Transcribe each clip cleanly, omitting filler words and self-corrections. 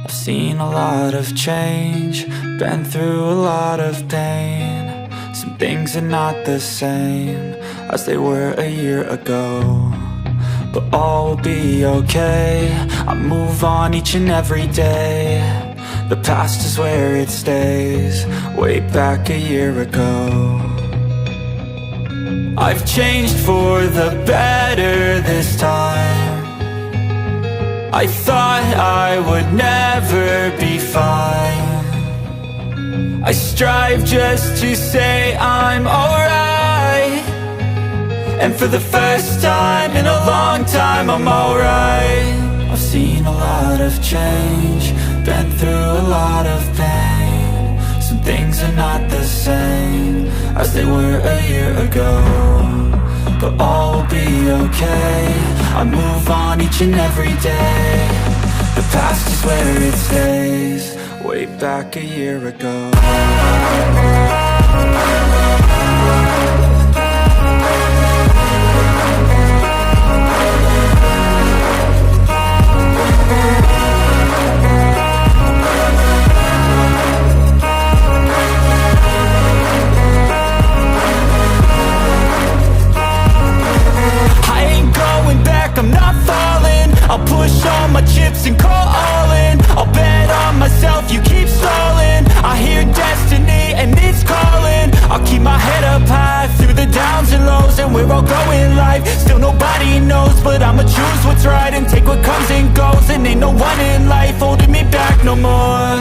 I've seen a lot of change, been through a lot of pain. Some things are not the same as they were a year ago, but all will be okay. I move on each and every day. The past is where it stays, way back a year ago. I've changed for the better this time. I thought I would never be fine. I strive just to say I'm alright, and for the first time in a long time I'm alright. I've seen a lot of change, been through a lot of pain. Some things are not the same as they were a year ago, but all will be okay. I move on each and every day. The past is where it stays, way back a year ago. I'm not falling, I'll push all my chips and call all in. I'll bet on myself, you keep stalling. I hear destiny and it's calling. I'll keep my head up high through the downs and lows, and we're all going life. Still nobody knows, but I'ma choose what's right and take what comes and goes. And ain't no one in life holding me back no more.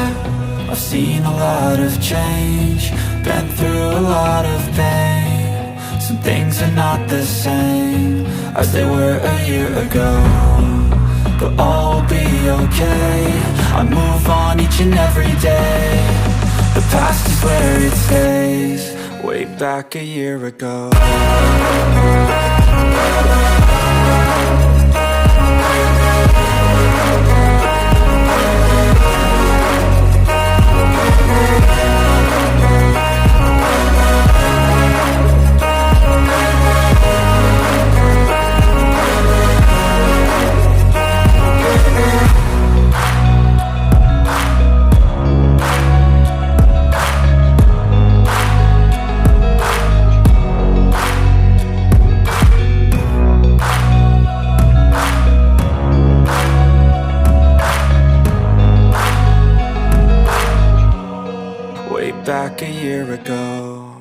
I've seen a lot of change, been through a lot of pain. Some things are not the same as they were a year ago, but all will be okay. I move on each and every day. The past is where it stays, way back a year ago. way back a year ago.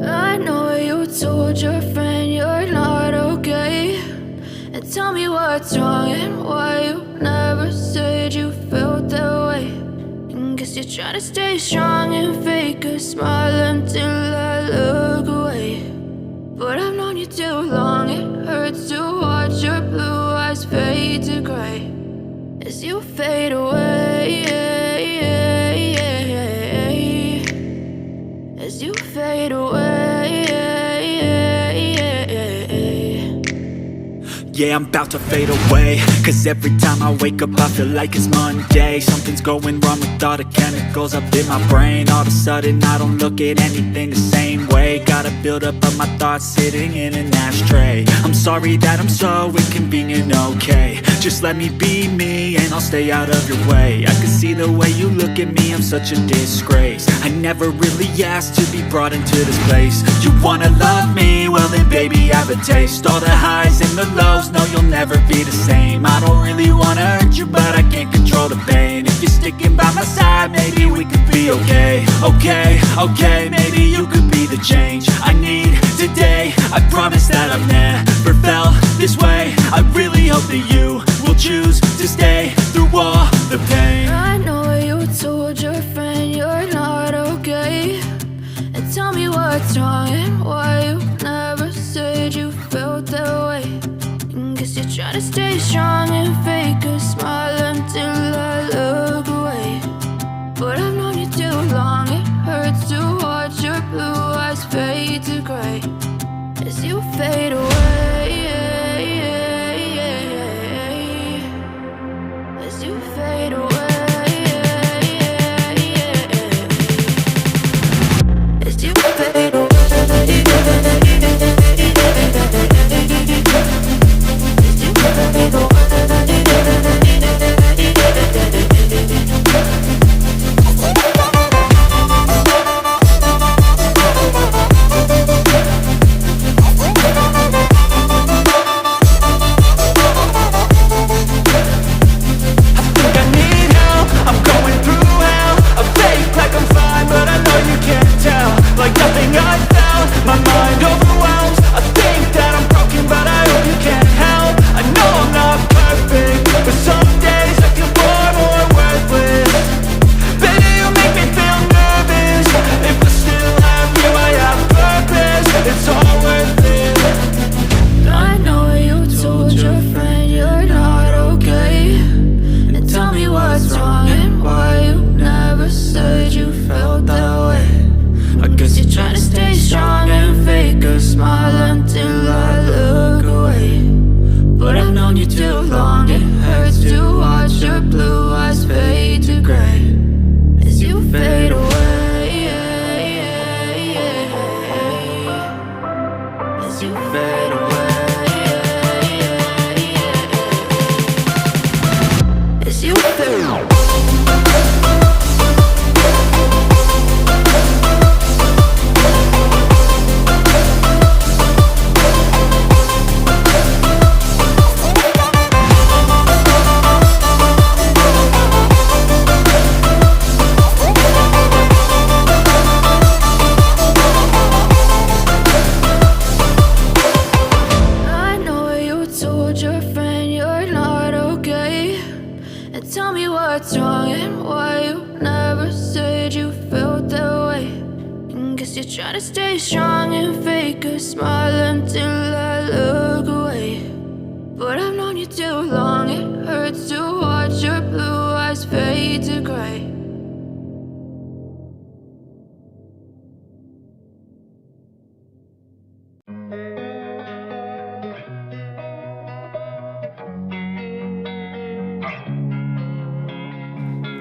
I know you told your friend you're not okay, and tell me what's wrong and why you never said you felt that way. And guess you're trying to stay strong and fake a smile until I look away. But I've known you too long, it hurts to watch your blue eyes fade to gray as you fade away, as you fade away. Yeah, I'm about to fade away, cause every time I wake up I feel like it's Monday. Something's going wrong with all the chemicals up in my brain. All of a sudden I don't look at anything the same way. Got a build-up of my thoughts sitting in an ashtray. I'm sorry that I'm so inconvenient, okay. Just let me be me and I'll stay out of your way. I can see the way you look at me, I'm such a disgrace. I never really asked to be brought into this place. You wanna love me? Well then baby have a taste. All the highs and the lows, no you'll never be the same. I don't really wanna hurt you but I can't control the pain. If you're sticking by my side maybe we could be okay. Okay, maybe you could be the change I need today. I promise that I've never felt this way. I really hope that you will choose to stay through all the pain. I know you told your friend you're not okay, and tell me what's wrong and why you never said you felt that way. And guess you're trying to stay strong and fake a smile until I look away. But I've known you too long, it hurts to watch your blue eyes fade to gray as you fade away, as you fade away, as you fade away.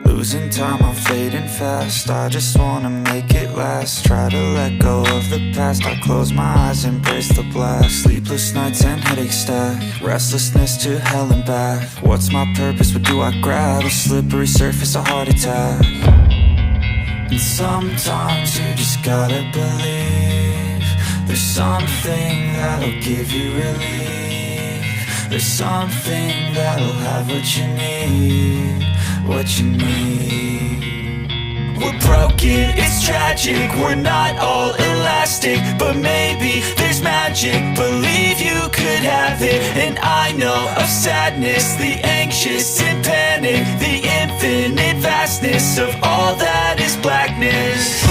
Losing time, I'm fading fast. I just wanna make it last. Try to let go of the past. I close my eyes, embrace the blast. Sleepless nights and headaches stack. Restlessness to hell and back. What's my purpose? What do I grab? A slippery surface, a heart attack. And sometimes you just gotta believe there's something that'll give you relief. There's something that'll have what you need. what you need. We're broken, it's tragic, we're not all elastic, but maybe there's magic, believe you could have it. And I know of sadness, the anxious and panic, the infinite vastness of all that is blackness.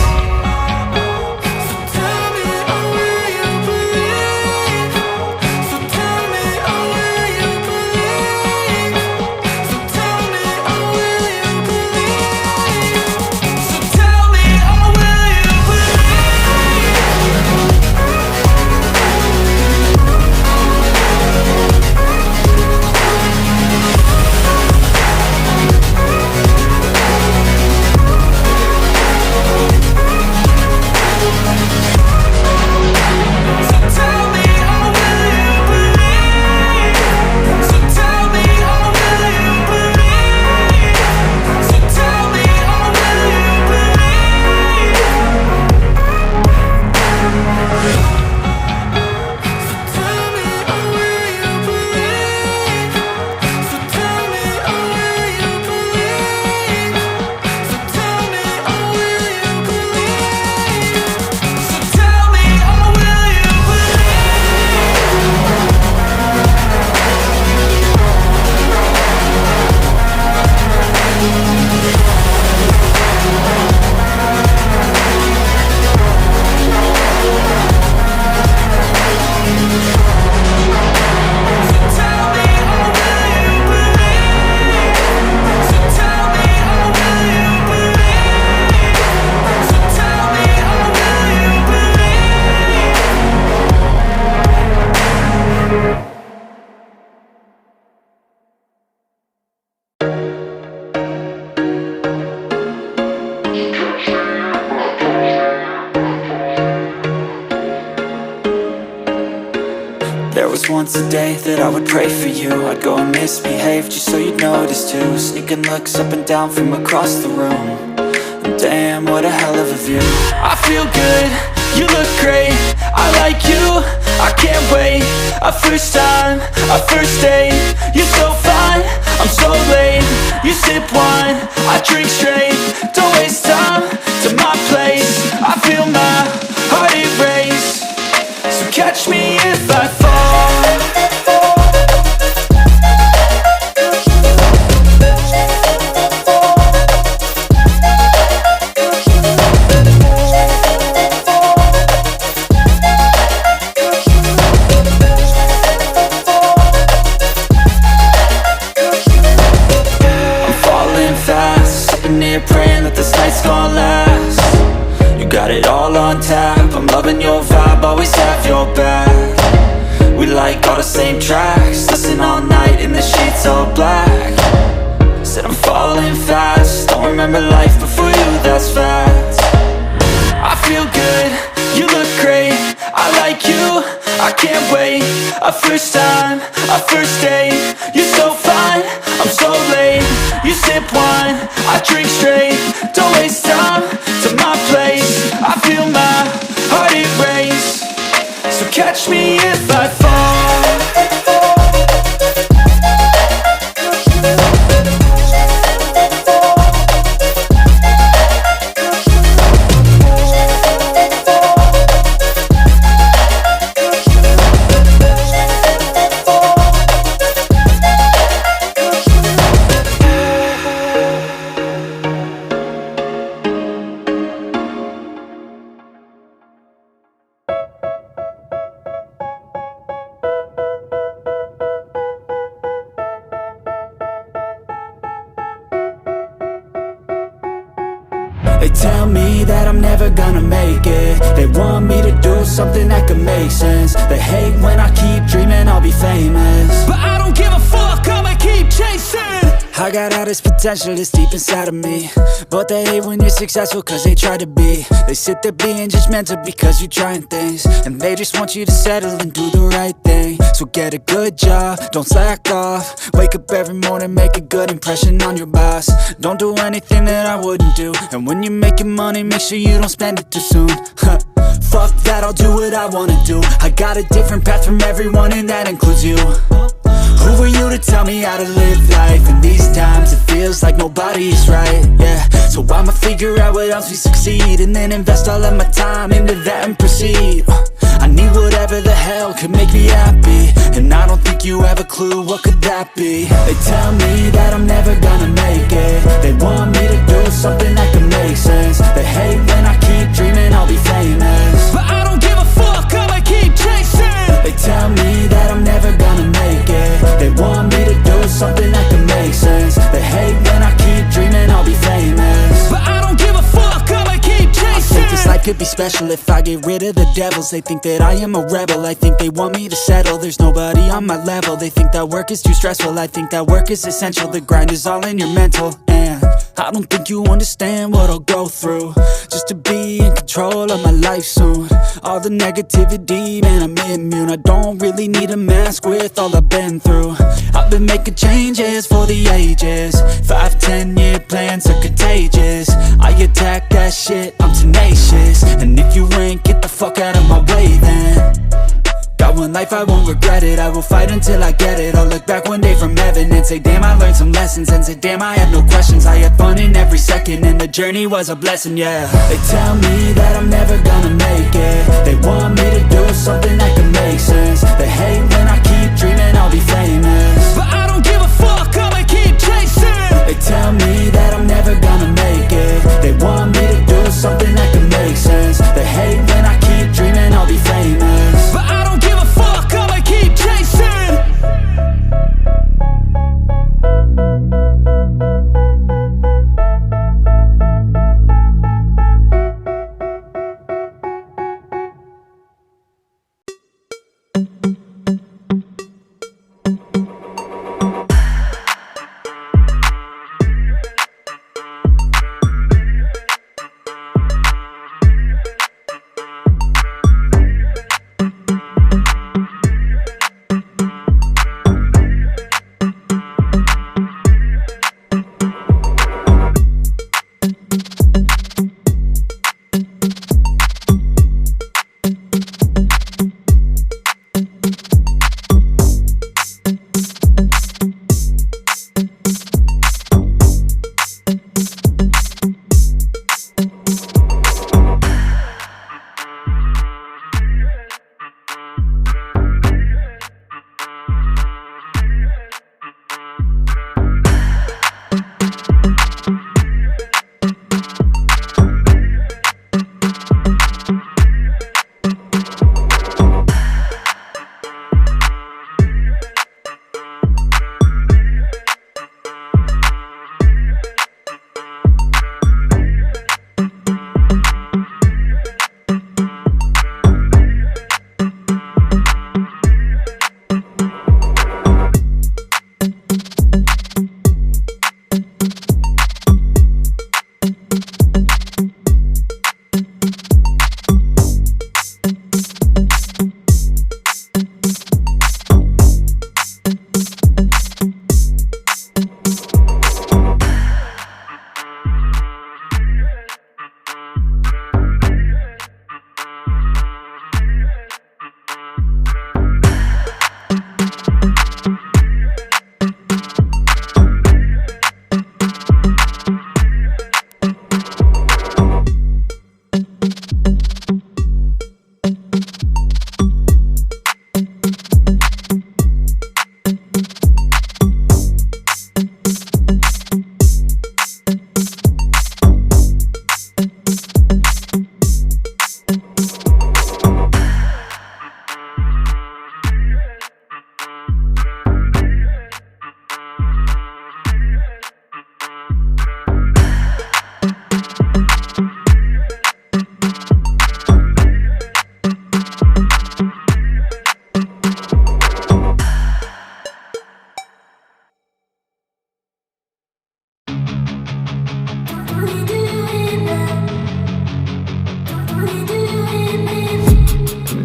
There was once a day that I would pray for you. I'd go and misbehave just so you'd notice too. Sneaking looks up and down from across the room. And damn, what a hell of a view. I feel good, you look great, I like you, I can't wait. A first time, a first date, you're so fine, I'm so late. You sip wine, I drink straight, don't waste time to my place. I feel my heart erase, so catch me if I fall. Praying that this night's gonna last. You got it all on tap, I'm loving your vibe, always have your back. We like all the same tracks, listen all night in the sheets all black. Said I'm falling fast, don't remember life before you, that's fact. I feel good, you look great, I like you, I can't wait. A first time, a first date, you're so fine, I'm so late. You sip wine, I drink straight, don't waste time to my place. I feel my heart erase, so catch me if I fall. They tell me that I'm never gonna make it. They want me to do something that could make sense. They hate when I keep dreaming I'll be famous, but I don't give a fuck, I'ma keep chasing. I got all this potential that's deep inside of me, but they hate when you're successful cause they try to be. They sit there being judgmental because you're trying things, and they just want you to settle and do the right thing. So get a good job, don't slack off. Wake up every morning, make a good impression on your boss. Don't do anything that I wouldn't do, and when you're making money, make sure you don't spend it too soon. Fuck that, I'll do what I wanna do. I got a different path from everyone and that includes you. Who are you to tell me how to live life? In these times it feels like nobody's right, yeah. So I'ma figure out what else we succeed, and then invest all of my time into that and proceed. I need whatever the hell could make me happy, and I don't think you have a clue what could that be. They tell me that I'm never gonna make it. They want me to do something that can make sense. They hate when I keep dreaming I'll be famous, but I don't give a fuck, I'ma keep chasing. They tell me that I'm never gonna make it. They want me to do something that can make sense. They hate when I keep dreaming I'll be famous, but I don't give a fuck, I'ma keep chasing. I think this life could be special if I get rid of the devils. They think that I am a rebel, I think they want me to settle. There's nobody on my level, they think that work is too stressful. I think that work is essential, the grind is all in your mental. And I don't think you understand what I'll go through just to be in control of my life soon. All the negativity, man, I'm immune. I don't really need a mask with all I've been through. I've been making changes for the ages. 5-10 year plans are contagious. I attack that shit, I'm tenacious. And if you ain't, get the fuck out of my way then. Got one life, I won't regret it. I will fight until I get it. I'll look back one day from heaven and say, damn, I learned some lessons. And say, damn, I had no questions. I had fun in every second, and the journey was a blessing, yeah. They tell me that I'm never gonna make it. They want me to do something that can make sense. They hate when I keep dreaming I'll be famous, but I don't give a fuck, I'ma keep chasing. They tell me that I'm never gonna make it. They want me to do something that can make sense. They hate when I keep dreaming I'll be famous, but I don't give a fuck, I'ma keep chasing.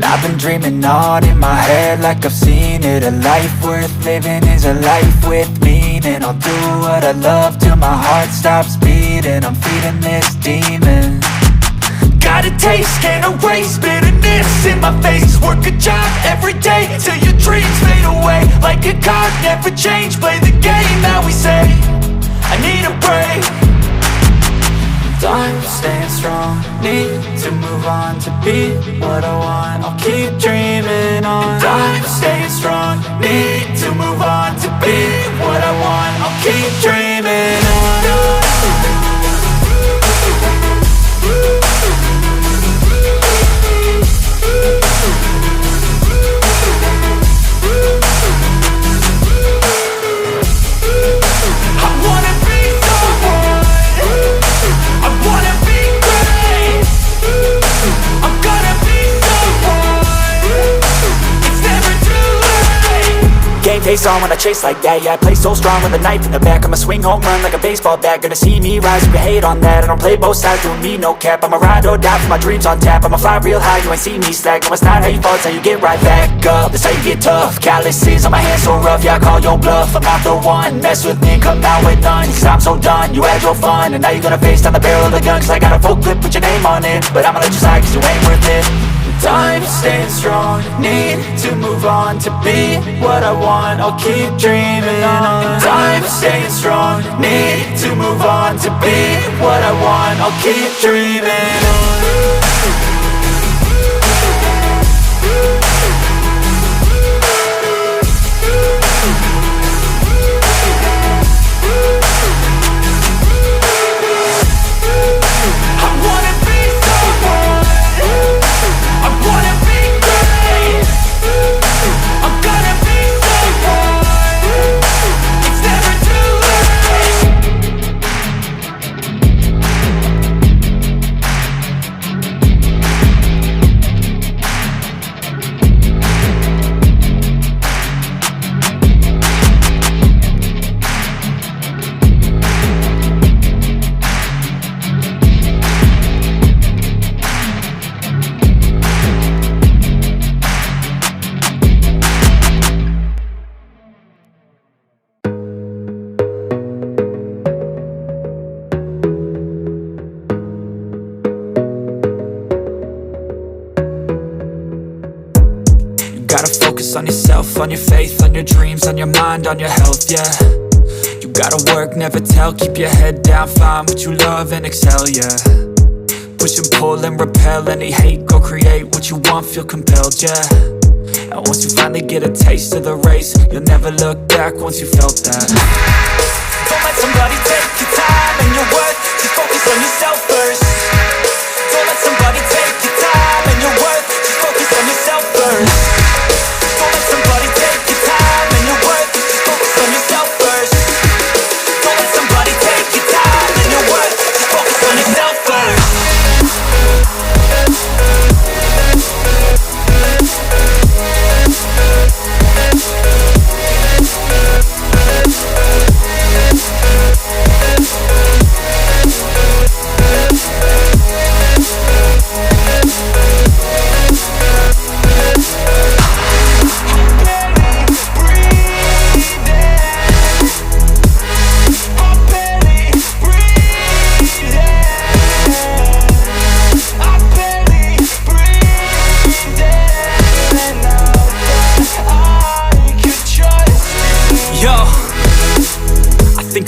I've been dreaming on in my head like I've seen it. A life worth living is a life with meaning. I'll do what I love till my heart stops beating. I'm feeding this demon. got a taste, can't erase bitterness in my face. Work a job every day till your dreams fade away. Like a card, never change, play the game that we say. I need a break. I'm staying strong, need to move on to be what I want. I'll keep dreaming on. I'm staying strong, need to move on to be what I want. I'll keep dreaming on. Game face on when I chase like that. Yeah, I play so strong with a knife in the back. I'ma swing home run like a baseball bat. Gonna see me rise, you can hate on that. I don't play both sides, doing me no cap. I'ma ride or die for my dreams on tap. I'ma fly real high, you ain't see me slack. No, it's not how you fall, it's how you get right back up. That's how you get tough. Calluses on my hands so rough, yeah, I call your bluff. I'm not the one, mess with me, come out with none. Cause I'm so done, you had your fun. And now you're gonna face down the barrel of the gun. Cause I got a full clip, put your name on it. But I'ma let you slide cause you ain't worth it. I'm staying strong, need to move on to be what I want. I'll keep dreaming on. I'm staying strong, need to move on to be what I want. I'll keep dreaming on. Gotta focus on yourself, on your faith, on your dreams, on your mind, on your health, yeah. You gotta work, never tell, keep your head down, find what you love and excel, yeah. Push and pull and repel any hate, go create what you want, feel compelled, yeah. And once you finally get a taste of the race, you'll never look back once you felt that. Don't let somebody take your time and your worth, just focus on yourself first. Don't let somebody take your time and your worth, just focus on yourself first. Don't let somebody take your time and your worth, just focus on yourself first. Don't let somebody take your time and your worth, just focus on yourself first.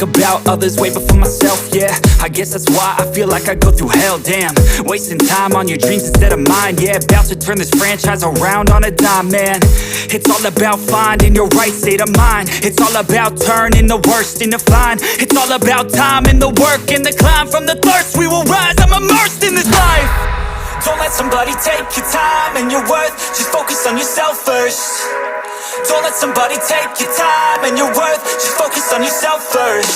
About others way before myself, yeah. I guess that's why I feel like I go through hell, damn. Wasting time on your dreams instead of mine, yeah. About to turn this franchise around on a dime, man. It's all about finding your right state of mind. It's all about turning the worst into fine. It's all about time and the work and the climb. From the thirst we will rise, I'm immersed in this life. Don't let somebody take your time and your worth, just focus on yourself first. Don't let somebody take your time and your worth, just focus on yourself first.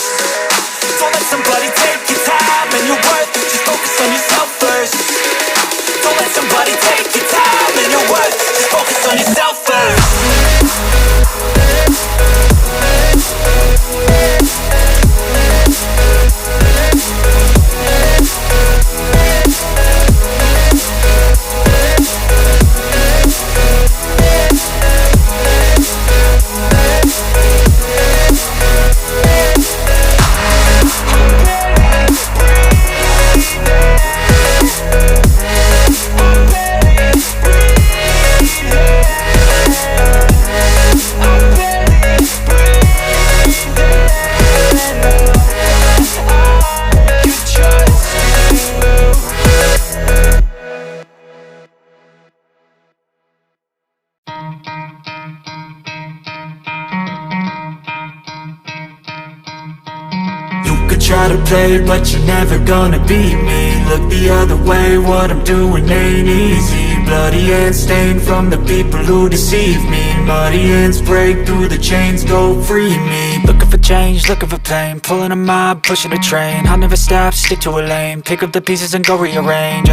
Don't let somebody take your time and your worth, just focus on yourself first. Don't let somebody take your time and your worth, just focus on yourself first. try to play, but you're never gonna beat me. Look the other way, what I'm doing ain't easy. Bloody hands stained from the people who deceive me. Muddy hands break through the chains, go free me. Looking for change, looking for pain, pulling a mob, pushing a train. I'll never stop, stick to a lane, pick up the pieces and go rearrange.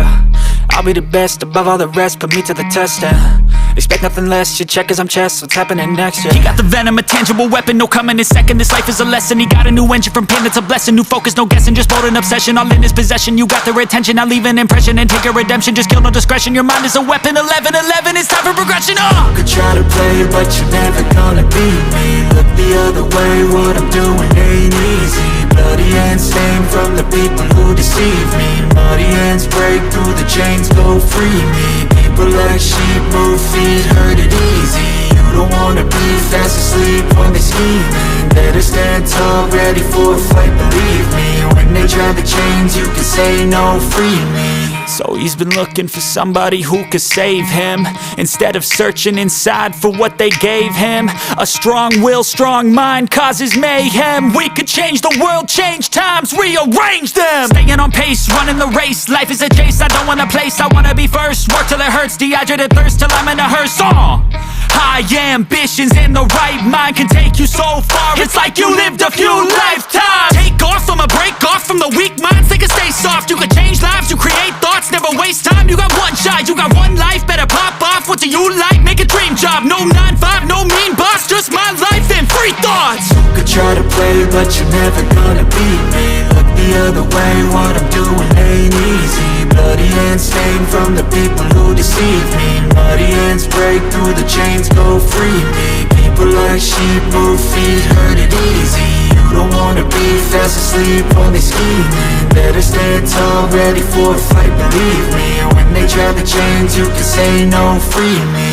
I'll be the best above all the rest, put me to the test and expect nothing less, your check is I'm chess, what's happening next, yeah. He got the venom, a tangible weapon, no coming in second. This life is a lesson, he got a new engine from pain, it's a blessing. New focus, no guessing, just bold and obsession, all in his possession. You got their attention, I'll leave an impression and take your redemption. Just kill, no discretion, your mind is a weapon. 11-11, it's time for progression, You could try to play, but you're never gonna beat me. Look the other way, what I'm doing ain't easy. Bloody hands stained from the people who deceive me. Muddy hands break through the chains, go free me. People like sheep move feet, hurt it easy. You don't wanna be fast asleep when they're scheming. Better stand tall, ready for a fight, believe me. When they try the chains, you can say no, free me. So he's been looking for somebody who could save him, instead of searching inside for what they gave him. A strong will, strong mind causes mayhem. We could change the world, change times, rearrange them. Staying on pace, running the race. Life is a chase, I don't want a place, I wanna be first. Work till it hurts, dehydrated thirst till I'm in a hearse. High ambitions and the right mind can take you so far. It's like you lived a few lifetimes. Take off from a break off from the weak minds, they can stay soft. You can change lives, you create thoughts, never waste time. You got one shot, you got one life, better pop off. What do you like? Make a dream job. No 9-5, no mean boss, just my life and free thoughts. You could try to play, but you're never gonna beat me. Look the other way, what I'm doing ain't easy. Bloody hands stained from the people who deceive me. Muddy hands break through the chains, go free me. People like sheep move feet, hurt it easy. You don't wanna be fast asleep when they scheming. Better stand tall, ready for a fight, believe me. When they try the chains, you can say no, free me.